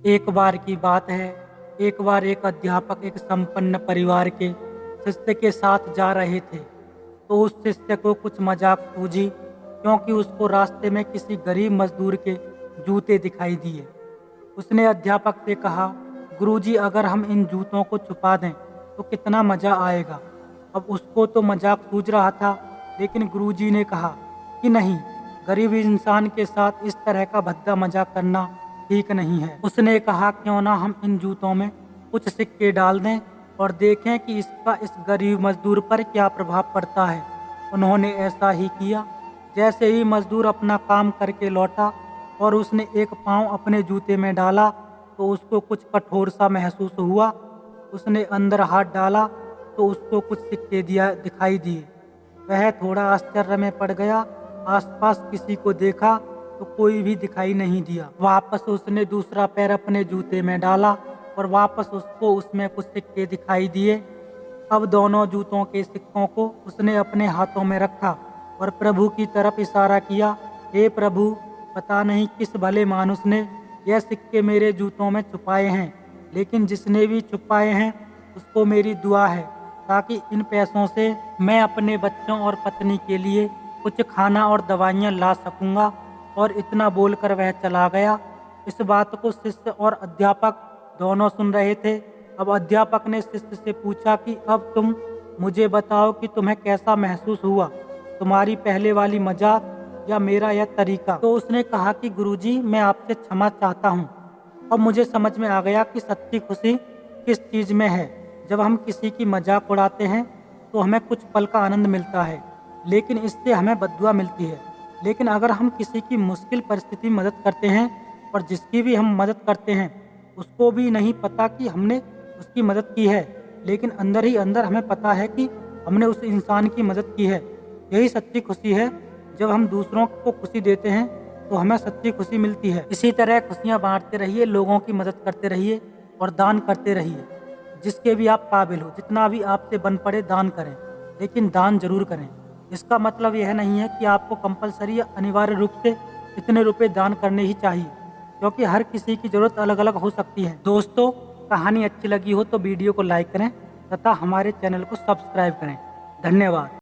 एक बार की बात है, एक बार एक अध्यापक एक संपन्न परिवार के शिष्य के साथ जा रहे थे। तो उस शिष्य को कुछ मजाक सूझी, क्योंकि उसको रास्ते में किसी गरीब मजदूर के जूते दिखाई दिए। उसने अध्यापक से कहा, गुरुजी, अगर हम इन जूतों को छुपा दें तो कितना मज़ा आएगा। अब उसको तो मजाक सूझ रहा था, लेकिन गुरुजी ने कहा कि नहीं, गरीब इंसान के साथ इस तरह का भद्दा मजाक करना ठीक नहीं है। उसने कहा, क्यों ना हम इन जूतों में कुछ सिक्के डाल दें और देखें कि इसका इस गरीब मजदूर पर क्या प्रभाव पड़ता है। उन्होंने ऐसा ही किया। जैसे ही मजदूर अपना काम करके लौटा और उसने एक पाँव अपने जूते में डाला तो उसको कुछ कठोर सा महसूस हुआ। उसने अंदर हाथ डाला तो उसको कुछ सिक्के दिखाई दिए। वह थोड़ा आश्चर्य में पड़ गया। आसपास किसी को देखा तो कोई भी दिखाई नहीं दिया। वापस उसने दूसरा पैर अपने जूते में डाला और वापस उसको उसमें कुछ सिक्के दिखाई दिए। अब दोनों जूतों के सिक्कों को उसने अपने हाथों में रखा और प्रभु की तरफ इशारा किया, हे प्रभु, पता नहीं किस भले मानुस ने यह सिक्के मेरे जूतों में छुपाए हैं, लेकिन जिसने भी छुपाए हैं उसको मेरी दुआ है, ताकि इन पैसों से मैं अपने बच्चों और पत्नी के लिए कुछ खाना और दवाइयाँ ला सकूँगा। और इतना बोलकर वह चला गया। इस बात को शिष्य और अध्यापक दोनों सुन रहे थे। अब अध्यापक ने शिष्य से पूछा कि अब तुम मुझे बताओ कि तुम्हें कैसा महसूस हुआ, तुम्हारी पहले वाली मजाक या मेरा यह तरीका। तो उसने कहा कि गुरुजी, मैं आपसे क्षमा चाहता हूँ। अब मुझे समझ में आ गया कि सच्ची खुशी किस चीज़ में है। जब हम किसी की मजाक उड़ाते हैं तो हमें कुछ पल का आनंद मिलता है, लेकिन इससे हमें बद्दुआ मिलती है। लेकिन अगर हम किसी की मुश्किल परिस्थिति में मदद करते हैं और जिसकी भी हम मदद करते हैं उसको भी नहीं पता कि हमने उसकी मदद की है, लेकिन अंदर ही अंदर हमें पता है कि हमने उस इंसान की मदद की है। यही सच्ची खुशी है। जब हम दूसरों को खुशी देते हैं तो हमें सच्ची खुशी मिलती है। इसी तरह खुशियाँ बांटते रहिए, लोगों की मदद करते रहिए और दान करते रहिए। जिसके भी आप काबिल हो, जितना भी आपसे बन पड़े दान करें, लेकिन दान जरूर करें। इसका मतलब यह नहीं है कि आपको कंपलसरी या अनिवार्य रूप से इतने रुपए दान करने ही चाहिए, क्योंकि हर किसी की ज़रूरत अलग अलग हो सकती है। दोस्तों, कहानी अच्छी लगी हो तो वीडियो को लाइक करें तथा हमारे चैनल को सब्सक्राइब करें। धन्यवाद।